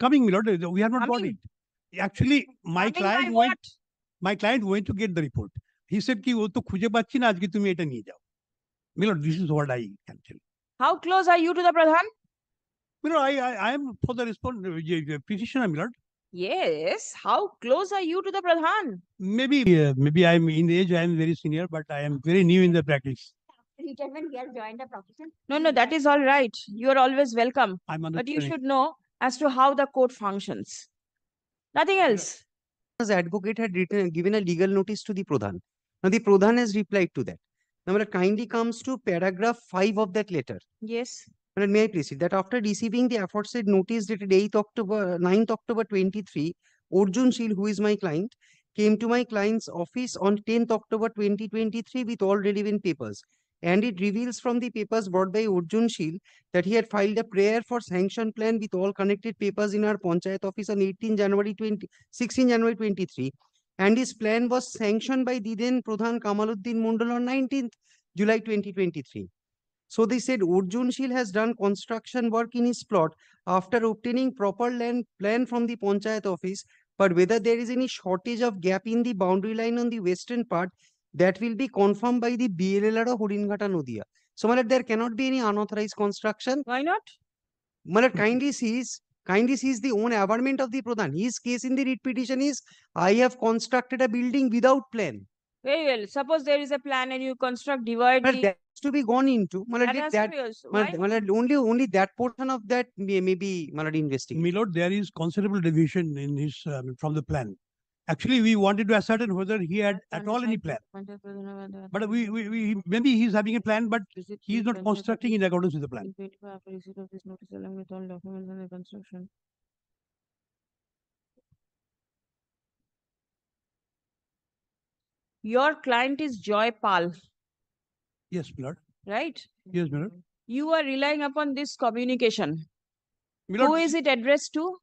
coming, my lord. We have not got Coming? it. Actually, Coming by what? my client went to get the report. He said कि वो तो खुजे पाচ্ছি না আজকে তুমি এটা নিয়ে যাও. My lord, this is what I can tell. How close are you to the Pradhan? My lord, I am for the petitioner, my lord. Yes. How close are you to the Pradhan? Maybe I'm in age, I am very senior, but I am very new in the practice. Retirement, he has joined the profession. No, that is all right. You are always welcome. I'm But you understanding. should know as to how the court functions. Nothing else. As advocate had given a legal notice to the Pradhan. Now the Pradhan has replied to that. Now it kindly comes to paragraph 5 of that letter. Yes. And may I proceed that after receiving the aforesaid notice dated 9th October 23, Arjun Shil, who is my client, came to my client's office on 10th October 2023 with all relevant papers. And it reveals from the papers brought by Arjun Shil that he had filed a prayer for sanction plan with all connected papers in our Panchayat office on 16 January 23. And his plan was sanctioned by the then Pradhan Kamaluddin Mondal on 19th July 2023. So they said Arjun Shil has done construction work in his plot after obtaining proper land plan from the Panchayat office, but whether there is any shortage of gap in the boundary line on the western part, that will be confirmed by the BLLR of Horingata Nodia. So my lord, there cannot be any unauthorized construction. Why not? My lord, kindly sees the own averment of the Pradhan. His case in the writ petition is, I have constructed a building without plan. Very well. Suppose there is a plan and you construct, divide Well, the... that has to be gone into. My lord, That if has that to be also. my Why? lord, only that portion of that may be my lord investigated. My lord, there is considerable deviation in his from the plan. Actually, we wanted to ascertain whether he had at all any plan. But we maybe he's having a plan, but he is not constructing in accordance with the plan. Receipt of this notice along with all documents on the construction. Your client is Joy Pal, Yes, my lord. right? Yes, my lord. You are relying upon this communication. My Who lord, is it addressed to?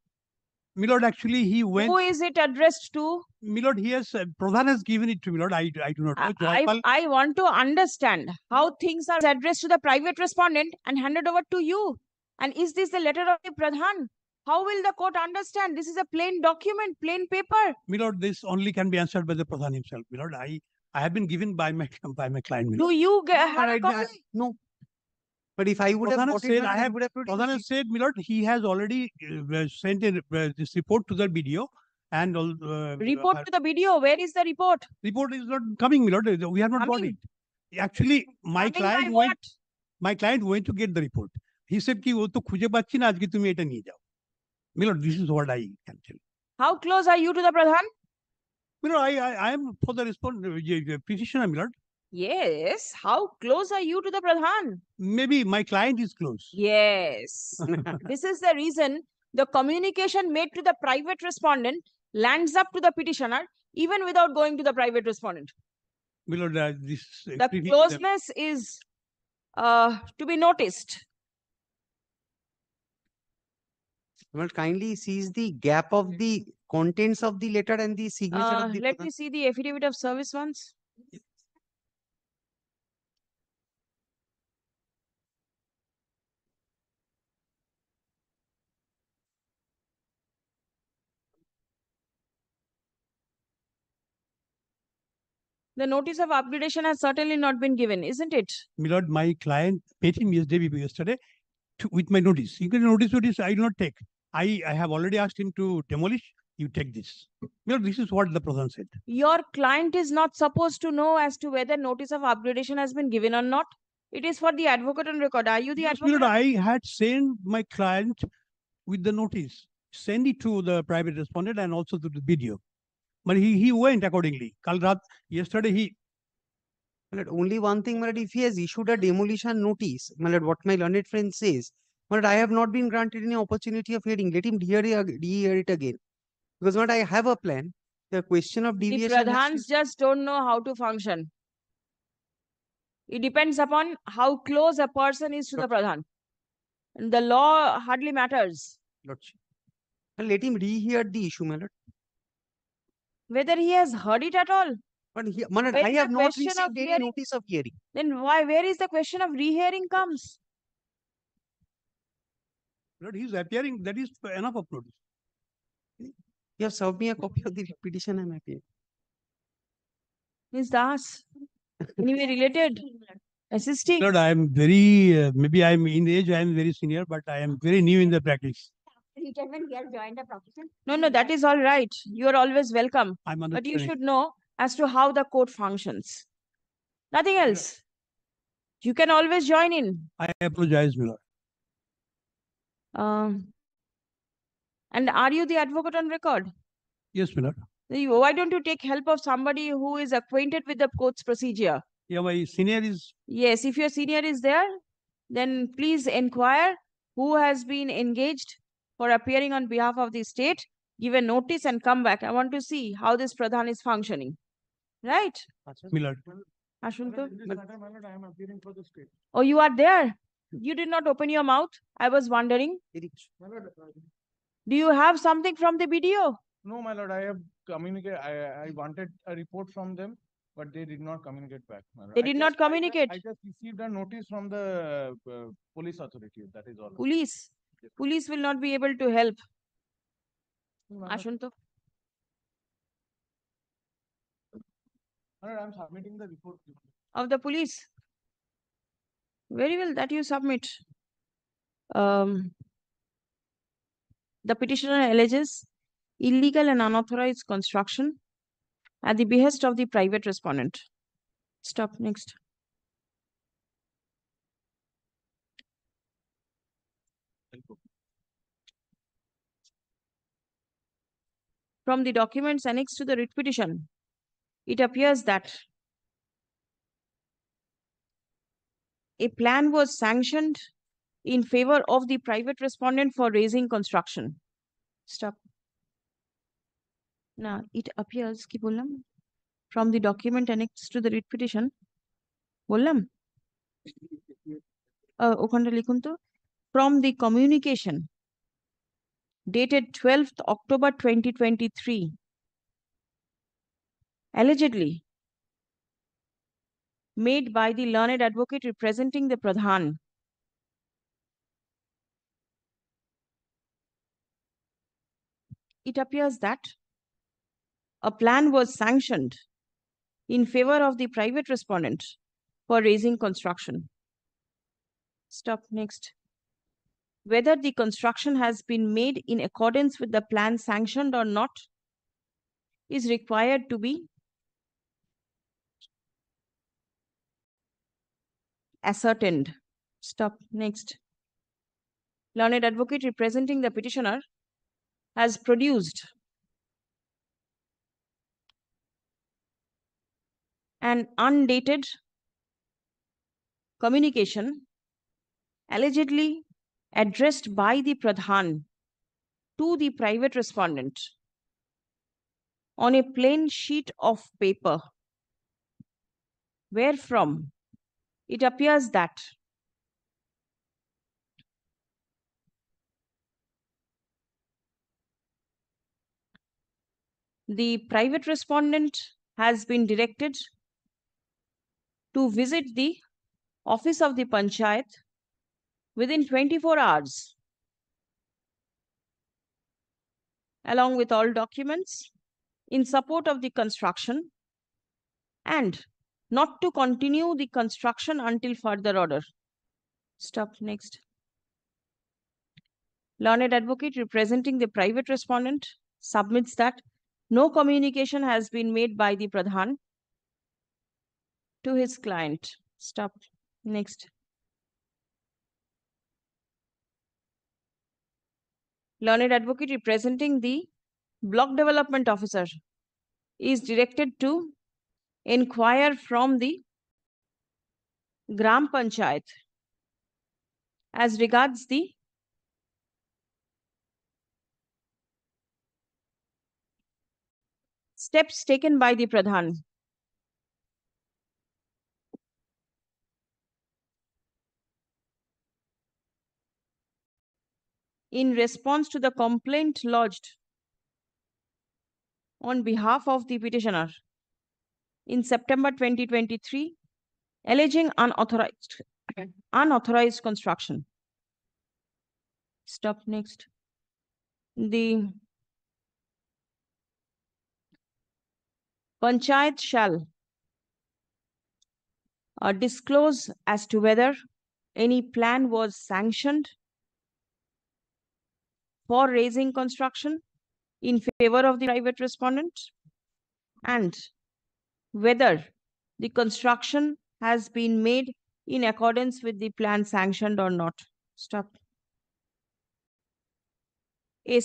my lord, actually he went. Who is it addressed to? My lord, he has Pradhan has given it to me, lord. I do not know. Joypal, I want to understand how things are addressed to the private respondent and handed over to you. And is this the letter of the Pradhan? How will the court understand? This is a plain document, plain paper. my lord, this only can be answered by the Pradhan himself. My lord, I have been given by my client. My Do lord. you have a I- copy? No. But if I would have Pradhan got has said, it, I have would have produced Pradhan it. has said, my lord, he has already sent this report to the BDO and all. Report to the video. Where is the report? Report is not coming, my lord. We have not got Coming. it. Actually, my Coming by client what? went to get the report. He said कि वो तो खुजे पाচ্ছি না আজকে তুমি এটা নিয়ে যাও. My lord, this is what I can tell. How close are you to the Pradhan? My lord, I am for the petitioner, my lord. Yes. How close are you to the Pradhan? Maybe my client is close. Yes. This is the reason the communication made to the private respondent lands up to the petitioner even without going to the private respondent. My lord, this The closeness is to be noticed. Well, kindly sees the gap of the contents of the letter and the signature of the Let Pradhan. me see the affidavit of service once. The notice of upgradation has certainly not been given, isn't it? My lord, my client paid him yesterday with my notice. You can notice I do not take. I have already asked him to demolish. You take this. My lord, this is what the Pradhan said. Your client is not supposed to know as to whether notice of upgradation has been given or not. It is for the advocate on record. Are you the Yes, my advocate? lord, I had sent my client with the notice. Send it to the private respondent and also to the video. But he went accordingly. Yesterday he. My lord, only one thing, my lord, if he has issued a demolition notice, my lord, what my learned friend says, my lord, I have not been granted any opportunity of hearing. Let him hear it again. Because my lord, I have a plan. The question of The deviation has Pradhans just don't know how to function. It depends upon how close a person is to the Pradhan. And the law hardly matters. Lordship. And let him rehear the issue, my lord. Whether he has heard it at all. But my lord, Where I is have the not question of received any hearing? notice of hearing. Then where is the question of rehearing comes? Lord, he is appearing. That is enough of notice. You have served me a copy of the petition and appeal. Ms. Das, anyway related, assisting. Lord, I am very, maybe I am in age, I am very senior, but I am very new in the practice. Retirement, he has joined the profession. No, that is all right. You are always welcome. I'm on the But you training. should know as to how the court functions. Nothing else. You can always join in. I apologize, my lord. And are you the advocate on record? Yes, my lord. Why don't you take help of somebody who is acquainted with the court's procedure? Yeah, my senior is, Yes, if your senior is there, then please inquire who has been engaged for appearing on behalf of the state, give a notice and come back. I want to see how this Pradhan is functioning. Right? my lord. Ashunto? I am appearing for the state. Oh, you are there? You did not open your mouth. I was wondering. Do you have something from the BDO? No, my lord, I have communicated, I wanted a report from them, but they did not communicate back. my lord. They I did just- not I ju- communicate. I just received a notice from the police authority, that is all. Police. Police will not be able to help. My lord, Ashunto? my lord, I am submitting the report. Of the police. Very well, that you submit. The petitioner alleges illegal and unauthorized construction at the behest of the private respondent. Stop. Next. From the documents annexed to the writ petition, it appears that a plan was sanctioned in favor of the private respondent for raising construction. Stop. Now, it appears, ki bollam? From the document annexed to the writ petition, bollam? ওখানটা লিখুন তো। From the communication dated 12th October 2023, allegedly made by the learned advocate representing the Pradhan, it appears that a plan was sanctioned in favor of the private respondent for raising construction. Stop. Next. Whether the construction has been made in accordance with the plan sanctioned or not is required to be ascertained. Stop. Next. Learned advocate representing the petitioner has produced an undated communication allegedly addressed by the Pradhan to the private respondent on a plain sheet of paper, wherefrom it appears that the private respondent has been directed to visit the office of the Panchayat within 24 hours, along with all documents in support of the construction, and not to continue the construction until further order. Stop. Next. Learned advocate representing the private respondent submits that no communication has been made by the Pradhan to his client. Stop. Next. Learned advocate representing the block development officer is directed to inquire from the Gram Panchayat as regards the steps taken by the Pradhan in response to the complaint lodged on behalf of the petitioner in September 2023, alleging unauthorized construction. Stop. Next. The Panchayat shall disclose as to whether any plan was sanctioned for raising construction in favor of the private respondent and whether the construction has been made in accordance with the plan sanctioned or not. Stop. A